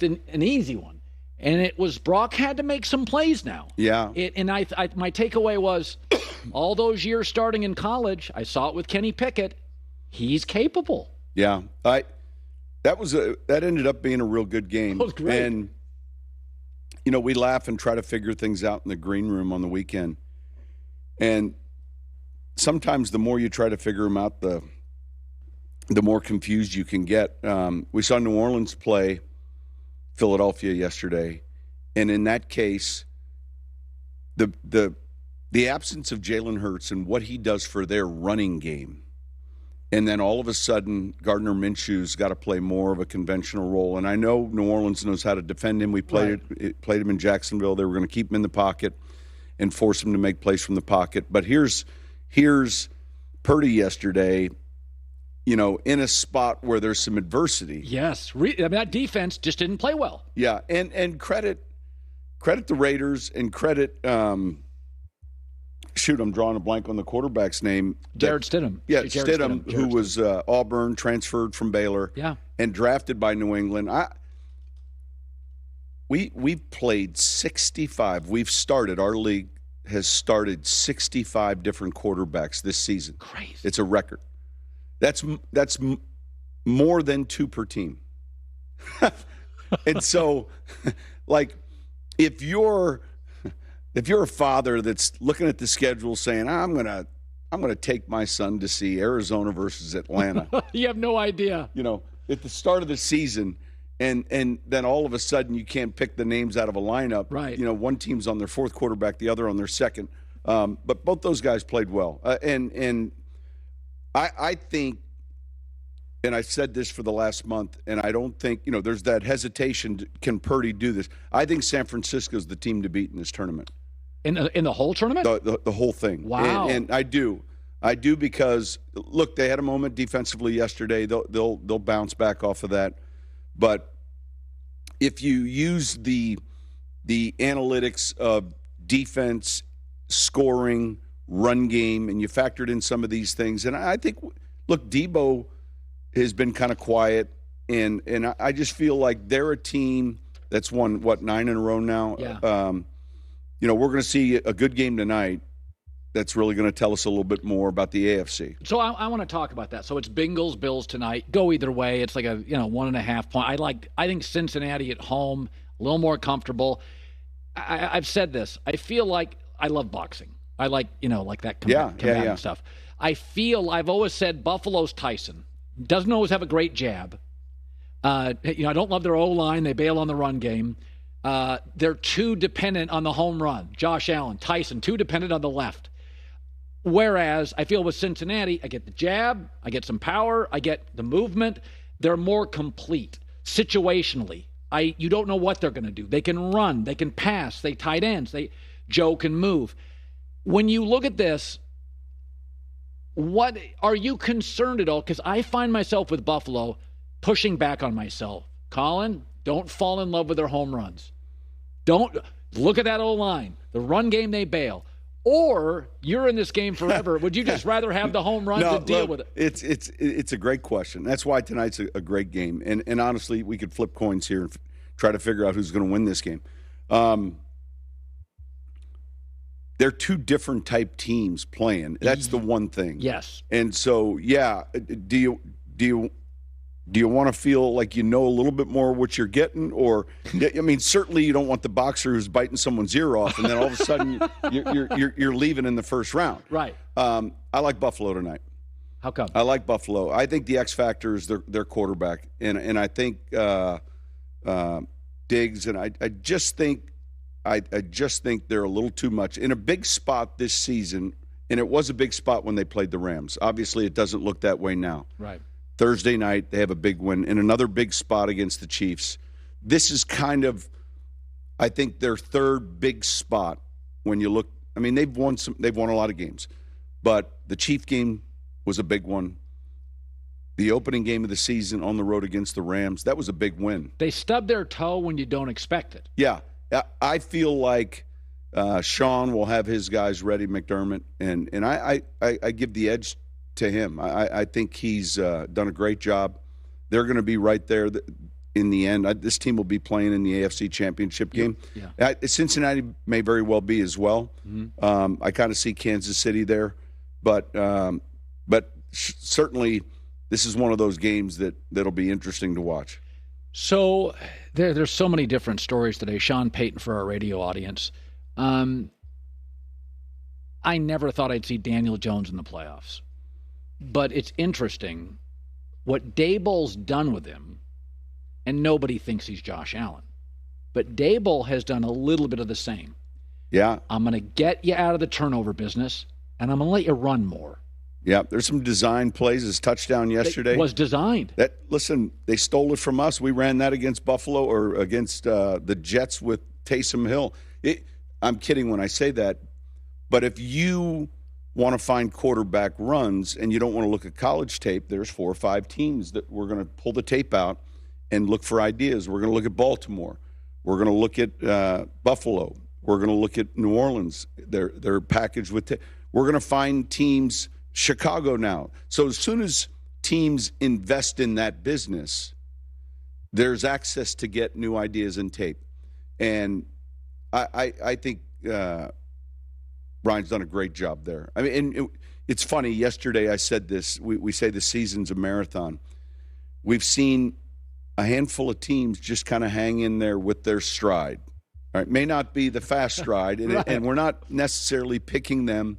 an easy one. And it was Brock had to make some plays now. Yeah. My takeaway was all those years starting in college, I saw it with Kenny Pickett. He's capable. Yeah. That ended up being a real good game. That was great. And, we laugh and try to figure things out in the green room on the weekend. And sometimes the more you try to figure them out, the more confused you can get. We saw New Orleans play Philadelphia yesterday, and in that case, the absence of Jalen Hurts and what he does for their running game, and then all of a sudden Gardner Minshew's got to play more of a conventional role. And I know New Orleans knows how to defend him. We played him in Jacksonville. They were going to keep him in the pocket and force him to make plays from the pocket. But here's Purdy yesterday, in a spot where there's some adversity. Yes. That defense just didn't play well. Yeah, and credit the Raiders and credit I'm drawing a blank on the quarterback's name. Jared Stidham. Yeah, Stidham, who was Auburn, transferred from Baylor, and drafted by New England. We've played 65. Our league has started 65 different quarterbacks this season. Crazy. It's a record. That's more than 2 per team. And so, if you're a father that's looking at the schedule saying, I'm gonna take my son to see Arizona versus Atlanta. You have no idea. At the start of the season, and then all of a sudden you can't pick the names out of a lineup. Right. One team's on their fourth quarterback, the other on their second. But both those guys played well. And I think, and I said this for the last month, and I don't think, there's that hesitation. Can Purdy do this? I think San Francisco's the team to beat in this tournament. In the whole tournament? The whole thing. Wow. And I do because, look, they had a moment defensively yesterday. They'll bounce back off of that. But if you use the analytics of defense, scoring, run game, and you factored in some of these things, and I think, look, Debo has been kind of quiet, and I just feel like they're a team that's won, 9 in a row now? Yeah. We're going to see a good game tonight that's really going to tell us a little bit more about the AFC. So I want to talk about that. So it's Bengals, Bills tonight. Go either way. It's like a 1.5 point. I think Cincinnati at home, a little more comfortable. I've said this. I feel like I love boxing. I like that combative stuff. I've always said Buffalo's Tyson. Doesn't always have a great jab. I don't love their O-line. They bail on the run game. They're too dependent on the home run. Josh Allen, Tyson, too dependent on the left. Whereas I feel with Cincinnati, I get the jab, I get some power, I get the movement. They're more complete situationally. You don't know what they're going to do. They can run, they can pass, they tight ends, Joe can move. When you look at this, what are you concerned at all? Because I find myself with Buffalo pushing back on myself. Colin, don't fall in love with their home runs. Don't look at that O-line. The run game, they bail. Or you're in this game forever. Would you just rather have the home run to deal with it? It's a great question. That's why tonight's a great game. And honestly, we could flip coins here and try to figure out who's going to win this game. They're two different type teams playing. That's the one thing. Yes. And so, do you want to feel like you know a little bit more what you're getting? Or, certainly you don't want the boxer who's biting someone's ear off, and then all of a sudden you're leaving in the first round. Right. I like Buffalo tonight. How come? I like Buffalo. I think the X factor is their quarterback, and I think Diggs, and I just think they're a little too much in a big spot this season, and it was a big spot when they played the Rams. Obviously, it doesn't look that way now. Right. Thursday night, they have a big win in another big spot against the Chiefs. This is kind of, I think, their third big spot when you look. They've won a lot of games, but the Chief game was a big one. The opening game of the season on the road against the Rams, that was a big win. They stub their toe when you don't expect it. Yeah. I feel like Sean will have his guys ready, McDermott, and I give the edge to him. I think he's done a great job. They're going to be right there in the end. This team will be playing in the AFC Championship game. Yeah. Cincinnati may very well be as well. Mm-hmm. I kind of see Kansas City there, but certainly this is one of those games that'll be interesting to watch. So there's so many different stories today. Sean Payton for our radio audience. I never thought I'd see Daniel Jones in the playoffs, but it's interesting what Daboll's done with him, and nobody thinks he's Josh Allen. But Daboll has done a little bit of the same. Yeah. I'm going to get you out of the turnover business, and I'm going to let you run more. Yeah, there's some design plays. His touchdown yesterday was designed. Listen, they stole it from us. We ran that against Buffalo or against the Jets with Taysom Hill. I'm kidding when I say that, but if you want to find quarterback runs and you don't want to look at college tape, there's 4 or 5 teams that we're going to pull the tape out and look for ideas. We're going to look at Baltimore. We're going to look at Buffalo. We're going to look at New Orleans. They're packaged with we're going to find teams, Chicago now. So as soon as teams invest in that business, there's access to get new ideas and tape. And I think Ryan's done a great job there. I mean, and it's funny. Yesterday I said this. We say the season's a marathon. We've seen a handful of teams just kind of hang in there with their stride. All right, may not be the fast stride, and, Right. and we're not necessarily picking them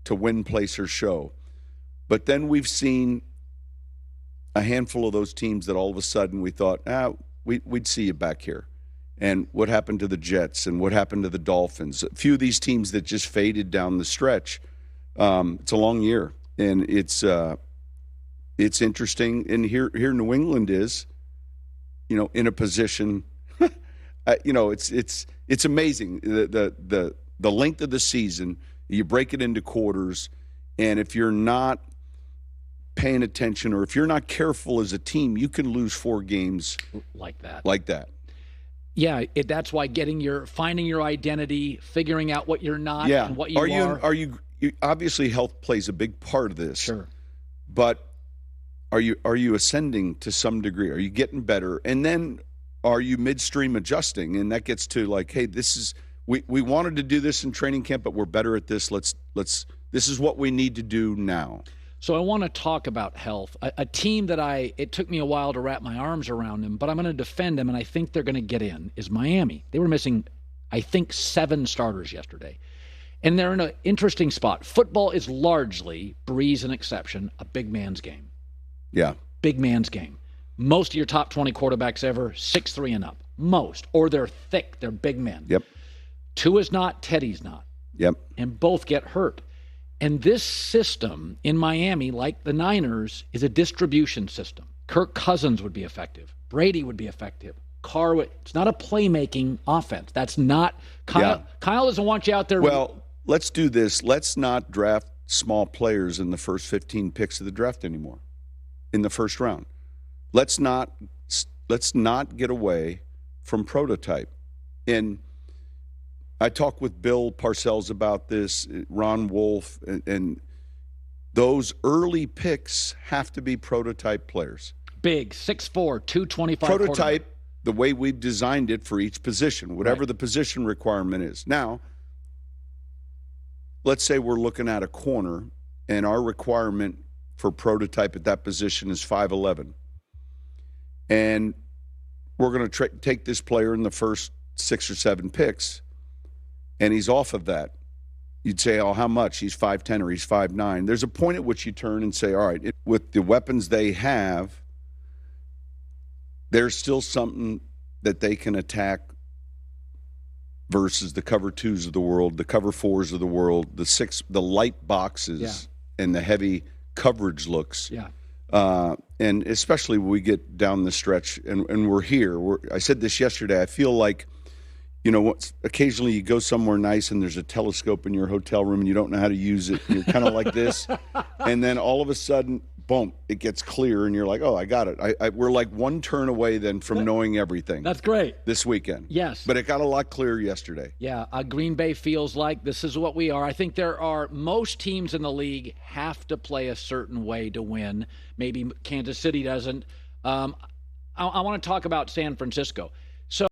to win, place, or show. But then we've seen a handful of those teams that all of a sudden we thought, we'd see you back here. And what happened to the Jets and what happened to the Dolphins? A few of these teams that just faded down the stretch. It's a long year, and it's interesting. And here New England is, in a position. It's amazing the length of the season. You break it into quarters, and if you're not paying attention or if you're not careful as a team, you can lose 4 games like that. Yeah, that's why finding your identity, figuring out what you're not and what you are. Are you obviously health plays a big part of this. Sure. But are you ascending to some degree? Are you getting better? And then are you midstream adjusting? And that gets to like, hey, this is we wanted to do this in training camp, but we're better at this. This is what we need to do now. So I want to talk about health. A team that it took me a while to wrap my arms around them, but I'm going to defend them, and I think they're going to get in, is Miami. They were missing, I think, 7 starters yesterday. And they're in an interesting spot. Football is largely, Breeze an exception, a big man's game. Yeah. Big man's game. Most of your top 20 quarterbacks ever, 6'3" and up. Most. Or they're thick. They're big men. Yep. Tua's not. Teddy's not. Yep. And both get hurt. And this system in Miami, like the Niners, is a distribution system. Kirk Cousins would be effective. Brady would be effective. Carr would. It's not a playmaking offense. That's not Kyle. Yeah. Kyle doesn't want you out there. Well, let's do this. Let's not draft small players in the first 15 picks of the draft anymore. In the first round. Let's not get away from prototype. And I talked with Bill Parcells about this, Ron Wolf, and those early picks have to be prototype players. Big, 6'4", 225. Prototype the way we've designed it for each position, whatever the position requirement is. Now, let's say we're looking at a corner, and our requirement for prototype at that position is 5'11". And we're going to take this player in the first 6 or 7 picks, and he's off of that. You'd say, how much? He's 5'10" or he's 5'9". There's a point at which you turn and say, all right, with the weapons they have, there's still something that they can attack versus the cover 2s of the world, the cover 4s of the world, the light boxes and the heavy coverage looks. Yeah. And especially when we get down the stretch and we're here. I said this yesterday. I feel like, occasionally you go somewhere nice and there's a telescope in your hotel room and you don't know how to use it. You're kind of like this. And then all of a sudden, boom, it gets clear and you're like, oh, I got it. We're like one turn away then from knowing everything. That's great. This weekend. Yes. But it got a lot clearer yesterday. Yeah, Green Bay feels like this is what we are. I think most teams in the league have to play a certain way to win. Maybe Kansas City doesn't. I want to talk about San Francisco. So